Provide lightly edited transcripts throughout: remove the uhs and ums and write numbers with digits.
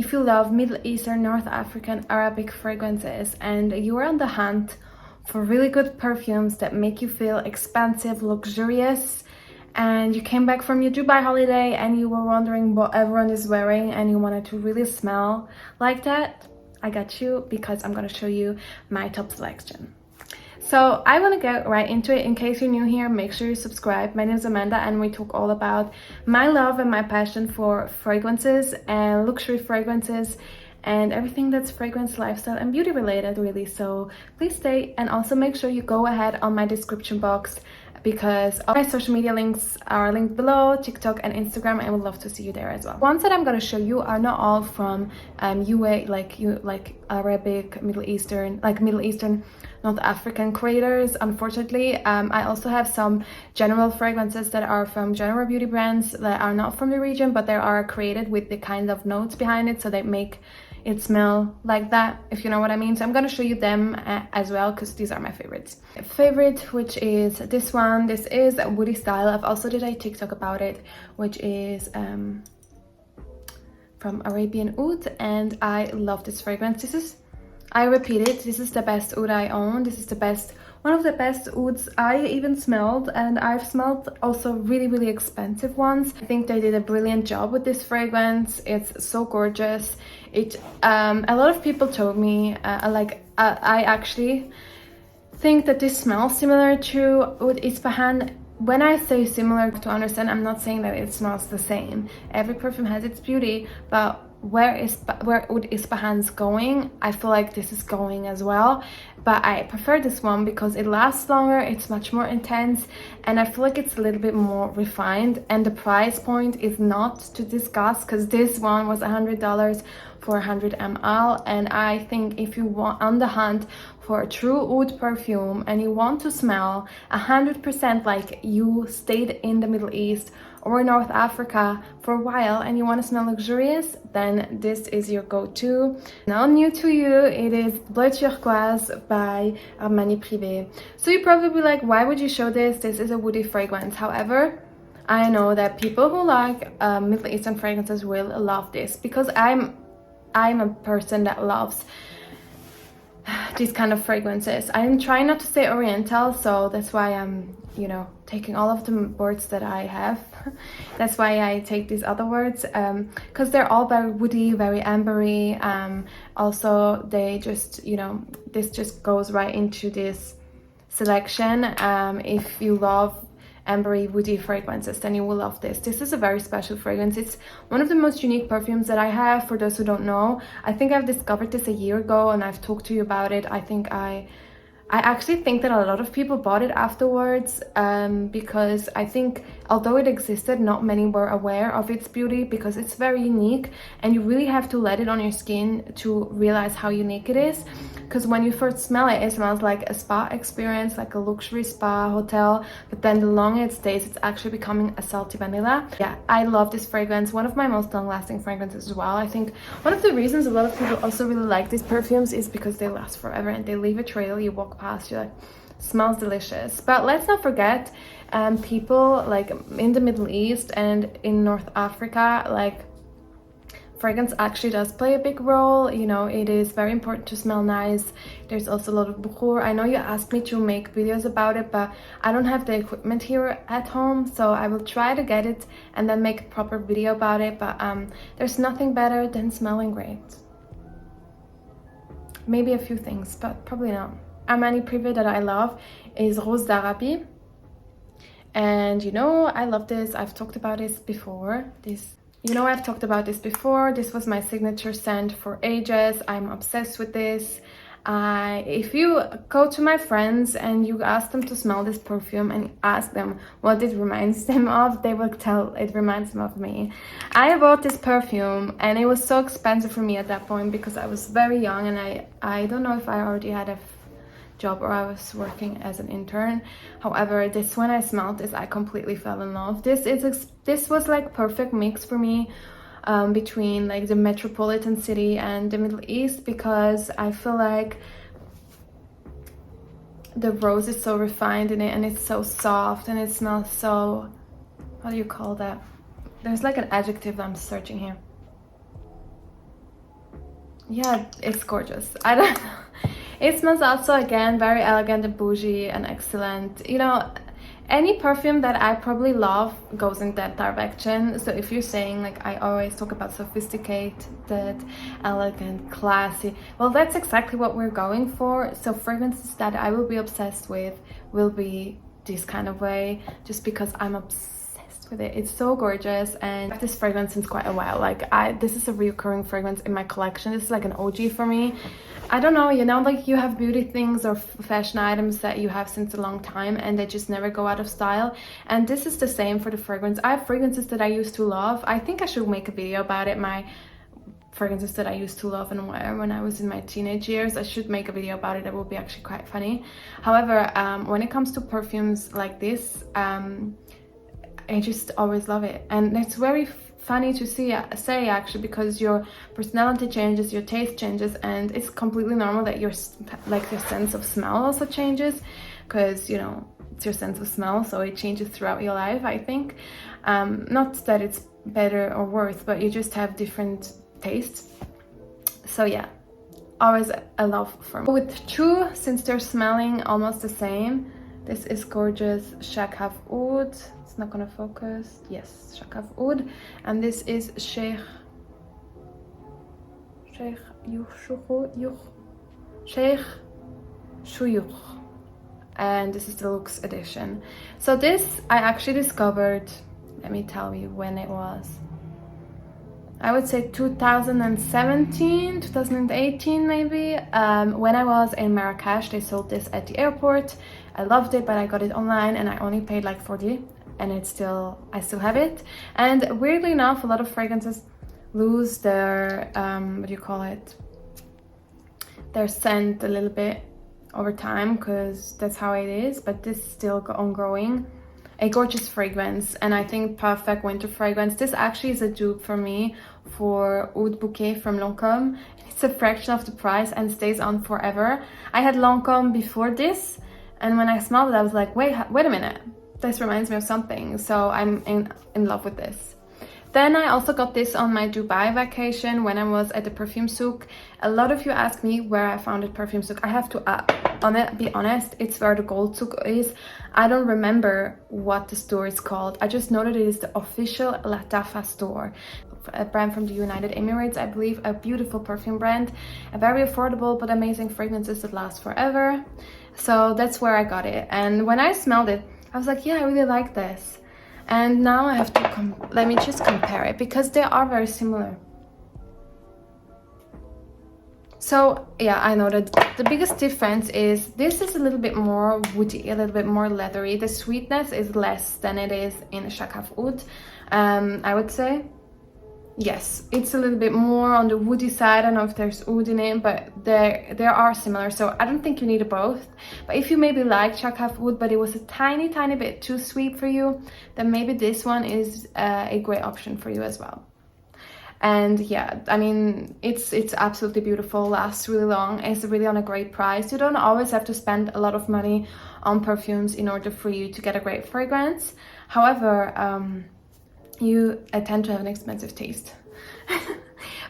if you love Middle Eastern, North African, Arabic fragrances and you are on the hunt for really good perfumes that make you feel expensive, luxurious, and you came back from your Dubai holiday and you were wondering what everyone is wearing and you wanted to really smell like that, I got you, because I'm gonna show you my top selection. So I want to get right into it. In case you're new here, make sure you subscribe. My name is Amanda and we talk all about my love and my passion for fragrances and luxury fragrances and everything that's fragrance, lifestyle and beauty related, really. So please stay, and also make sure you go ahead on my description box because all my social media links are linked below, TikTok and Instagram. I would love to see you there as well. Ones that I'm going to show you are not all from UA, like Arabic, Middle Eastern, North African creators, unfortunately. I also have some general fragrances that are from general beauty brands that are not from the region, but they are created with the kind of notes behind it, so they make it smell like that, if you know what I mean. So I'm gonna show you them as well, because these are my favorites. Favorite, which is this one. This is a woody style. I've also did a TikTok about it, which is from Arabian Wood, and I love this fragrance. This is, I repeat it, this is the best oud I own. This is the best, one of the best ouds I even smelled, and I've smelled also really expensive ones. I think they did a brilliant job with this fragrance. It's so gorgeous. It a lot of people told me I actually think that this smells similar to Oud Isfahan. When I say similar, to understand, I'm not saying that it smells the same. Every perfume has its beauty, but where Oud Isfahan's going, I feel like this is going as well. But I prefer this one because it lasts longer, it's much more intense, and I feel like it's a little bit more refined, and the price point is not to discuss, because this one was $100 for 100 ml. And I think if you want on the hunt for a true oud perfume and you want to smell 100% like you stayed in the Middle East or North Africa for a while and you want to smell luxurious, then this is your go-to. Now new to you, it is Bleu Turpoise by Armani Prive. So you're probably like, why would you show this? This is a woody fragrance. However, I know that people who like Middle Eastern fragrances will love this, because I'm a person that loves these kind of fragrances. I'm trying not to say Oriental, so that's why I'm, you know, taking all of the words that I have. That's why I take these other words, because they're all very woody, very ambery. Also, they just, you know, this just goes right into this selection. If you love ambery woody fragrances, then you will love this. This is a very special fragrance. It's one of the most unique perfumes that I have. For those who don't know, I think I've discovered this a year ago and I've talked to you about it. I actually think that a lot of people bought it afterwards, because I think although it existed, not many were aware of its beauty, because it's very unique and you really have to let it on your skin to realize how unique it is. Because when you first smell it, it smells like a spa experience, like a luxury spa hotel, but then the longer it stays, it's actually becoming a salty vanilla. Yeah, I love this fragrance. One of my most long-lasting fragrances as well. I think one of the reasons a lot of people also really like these perfumes is because they last forever and they leave a trail. You walk past, you're like, smells delicious. But let's not forget, people like in the Middle East and in North Africa, like fragrance actually does play a big role. You know, it is very important to smell nice. There's also a lot of bukhur. I know you asked me to make videos about it, but I don't have the equipment here at home, so I will try to get it and then make a proper video about it. But there's nothing better than smelling great. Maybe a few things, but probably not. Armani Prive that I love is Rose d'Arabie, and you know, I love this. I've talked about this before. This was my signature scent for ages. I'm obsessed with this. If you go to my friends and you ask them to smell this perfume and ask them what it reminds them of, they will tell it reminds them of me. I bought this perfume and it was so expensive for me at that point because I was very young, and I don't know if I already had a job or I was working as an intern. However, this, when I smelled this, I completely fell in love. This was like perfect mix for me between like the metropolitan city and the Middle East, because I feel like the rose is so refined in it and it's so soft and it smells so, how do you call that? There's like an adjective that I'm searching here. yeah, it's gorgeous. I don't know. It smells also, again, very elegant and bougie and excellent. You know, any perfume that I probably love goes in that direction. So if you're saying, like, I always talk about sophisticated, elegant, classy, well, that's exactly what we're going for. So fragrances that I will be obsessed with will be this kind of way, just because I'm obsessed with it. It's so gorgeous, and this fragrance since quite a while. Like, this is a recurring fragrance in my collection. This is like an OG for me. I don't know, you know, like you have beauty things or fashion items that you have since a long time and they just never go out of style. And this is the same for the fragrance. I have fragrances that I used to love. I think I should make a video about it. My fragrances that I used to love and wear when I was in my teenage years. I should make a video about it. That would be actually quite funny. However, when it comes to perfumes like this, I just always love it. And it's very funny to say actually, because your personality changes, your taste changes, and it's completely normal that your sense of smell also changes, because, you know, it's your sense of smell, so it changes throughout your life, I think. Not that it's better or worse, but you just have different tastes. So yeah, always a love for me. With two, since they're smelling almost the same, this is gorgeous Shaghaf Oud. It's not gonna focus. Yes, Shaghaf Oud. And this is Sheikh Shouyoukh. And this is the luxe edition. So this I actually discovered, let me tell you when it was. I would say 2017, 2018 maybe. When I was in Marrakech, they sold this at the airport. I loved it, but I got it online and I only paid like 40, and I still have it. And weirdly enough, a lot of fragrances lose their what do you call it, their scent a little bit over time, because that's how it is. But this is still ongoing. A gorgeous fragrance, and I think perfect winter fragrance. This actually is a dupe for me for Oud Bouquet from Lancôme. It's a fraction of the price and stays on forever. I had Lancôme before this, and when I smelled it, I was like, wait a minute, this reminds me of something. So I'm in love with this. Then I also got this on my Dubai vacation when I was at the perfume souk. A lot of you ask me where I found it, perfume souk. I have to be honest, it's where the gold souk is. I don't remember what the store is called. I just know that it is the official Lattafa store, a brand from the United Emirates, I believe. A beautiful perfume brand, a very affordable but amazing fragrances that last forever. So that's where I got it. And when I smelled it, I was like, yeah, I really like this. And now I have to let me just compare it, because they are very similar. So yeah, I know that the biggest difference is this is a little bit more woody, a little bit more leathery. The sweetness is less than it is in Shaghaf Oud, I would say. Yes, it's a little bit more on the woody side. I don't know if there's oud in it, but they are similar. So I don't think you need both. But if you maybe like Shaghaf Oud, but it was a tiny bit too sweet for you, then maybe this one is a great option for you as well. And yeah, I mean, it's absolutely beautiful, lasts really long, it's really on a great price. You don't always have to spend a lot of money on perfumes in order for you to get a great fragrance. However, I tend to have an expensive taste.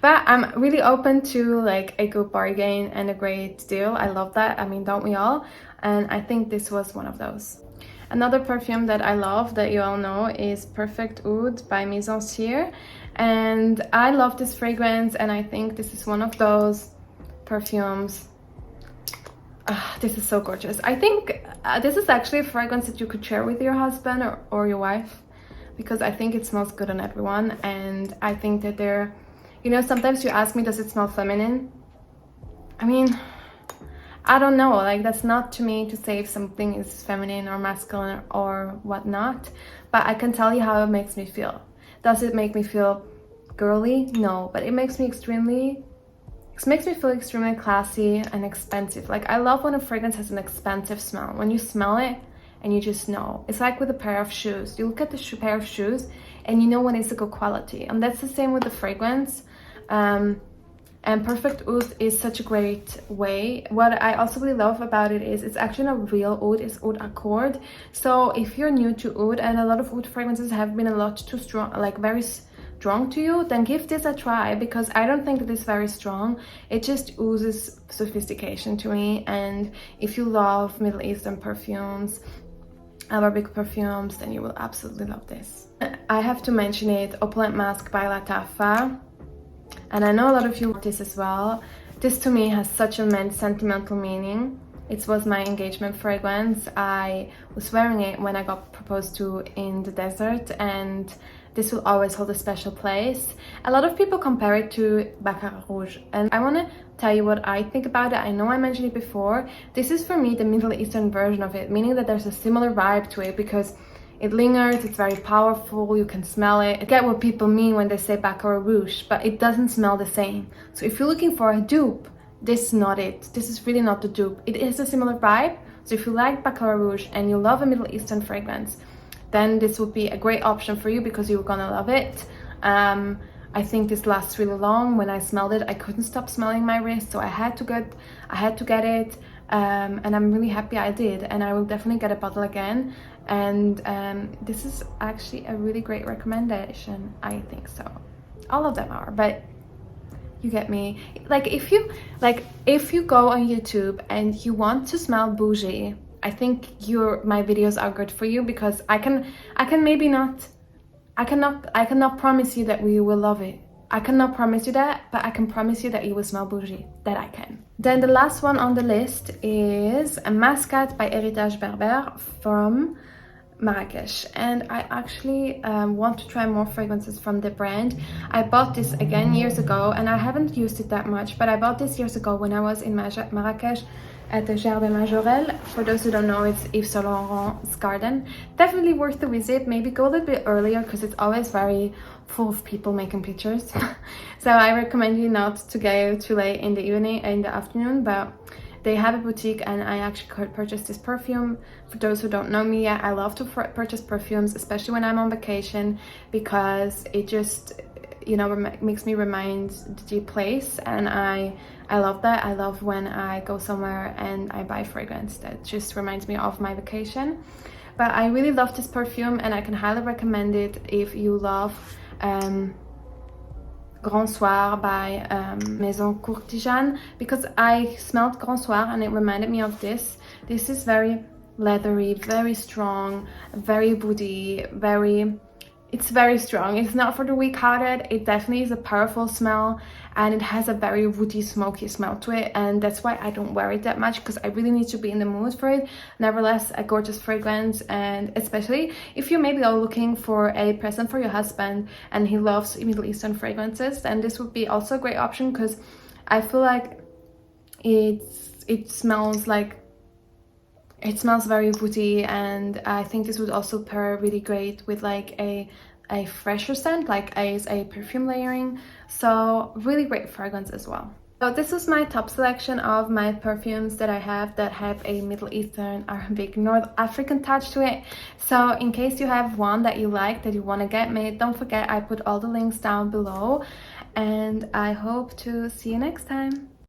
But I'm really open to like a good bargain and a great deal. I love that. I mean, don't we all? And I think this was one of those. Another perfume that I love, that you all know, is Perfect Oud by Maison. And I love this fragrance, and I think this is one of those perfumes. This is so gorgeous. I think this is actually a fragrance that you could share with your husband or your wife, because I think it smells good on everyone. And I think that they're, you know, sometimes you ask me, does it smell feminine? I mean, I don't know, like that's not to me to say if something is feminine or masculine or whatnot, but I can tell you how it makes me feel. Does it make me feel girly? No, but it makes me feel extremely classy and expensive. Like, I love when a fragrance has an expensive smell. When you smell it and you just know. It's like with a pair of shoes. You look at the pair of shoes and you know when it's a good quality. And that's the same with the fragrance. And Perfect Oud is such a great way. What I also really love about it is it's actually not real oud, it's Oud Accord. So if you're new to oud, and a lot of oud fragrances have been a lot too strong, like very strong to you, then give this a try, because I don't think it is very strong. It just oozes sophistication to me. And if you love Middle Eastern perfumes, Arabic perfumes, then you will absolutely love this. I have to mention it, Opulent Mask by Lattafa. And I know a lot of you want this as well. This to me has such immense sentimental meaning. It was my engagement fragrance. I was wearing it when I got proposed to in the desert, and this will always hold a special place. A lot of people compare it to Baccarat Rouge, and I want to tell you what I think about it. I know I mentioned it before. This is for me the Middle Eastern version of it, meaning that there's a similar vibe to it because it lingers, it's very powerful, you can smell it. I get what people mean when they say Baccarat Rouge, but it doesn't smell the same. So if you're looking for a dupe, this is not it. This is really not the dupe. It is a similar vibe. So if you like Baccarat Rouge and you love a Middle Eastern fragrance, then this would be a great option for you because you're gonna love it. I think this lasts really long. When I smelled it, I couldn't stop smelling my wrist, so I had to get it, and I'm really happy I did, and I will definitely get a bottle again. And this is actually a really great recommendation. I think so. All of them are, but you get me. Like if you go on YouTube and you want to smell bougie, I think my videos are good for you, because I cannot promise you that we will love it. I cannot promise you that, but I can promise you that you will smell bougie. That I can. Then the last one on the list is a Mascate by Héritage Berbere from Marrakech, and I actually want to try more fragrances from the brand. I bought this again years ago, and I haven't used it that much, but I bought this years ago when I was in Marrakech at the Jardin Majorel. For those who don't know, it's Yves Saint Laurent's garden. Definitely worth the visit. Maybe go a little bit earlier because it's always very full of people making pictures. So I recommend you not to go too late in the afternoon, but they have a boutique, and I actually purchased this perfume. For those who don't know me yet, I love to purchase perfumes, especially when I'm on vacation, because it just, you know, makes me remind the place, and I love that. I love when I go somewhere and I buy fragrance that just reminds me of my vacation. But I really love this perfume, and I can highly recommend it if you love Grand Soir by Maison Courtisane, because I smelled Grand Soir and it reminded me of this. This is very leathery, very strong, very woody, it's very strong. It's not for the weak-hearted. It definitely is a powerful smell, and it has a very woody, smoky smell to it, and that's why I don't wear it that much, because I really need to be in the mood for it. Nevertheless, a gorgeous fragrance, and especially if you maybe are looking for a present for your husband and he loves Middle Eastern fragrances, then this would be also a great option, because I feel like it smells very woody, and I think this would also pair really great with like a fresher scent, like a perfume layering. So really great fragrance as well. So this was my top selection of my perfumes that I have that have a Middle Eastern, Arabic, North African touch to it. So in case you have one that you like, that you want to get made, don't forget I put all the links down below, and I hope to see you next time.